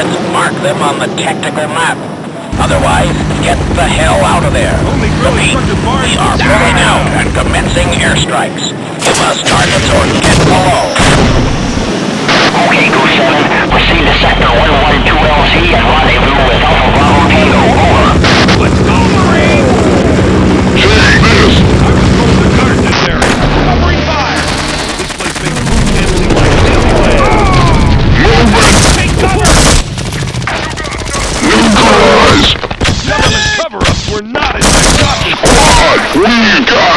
coordinates, mark them on the tactical map. Otherwise, get the hell out of there. Repeat, we are pulling out and commencing airstrikes. Give us targets or get below. Okay, Goose 7, proceed to Sector 112LZ and rendezvous with Alpha Bravo Tango. Over. Let's go, Marine! Take this! I control the guard in this area. Covering fire! This place makes boot camp seem like Disneyland. Move it! Take cover! Neutralize! Government cover-ups were not as I thought. Squad, we got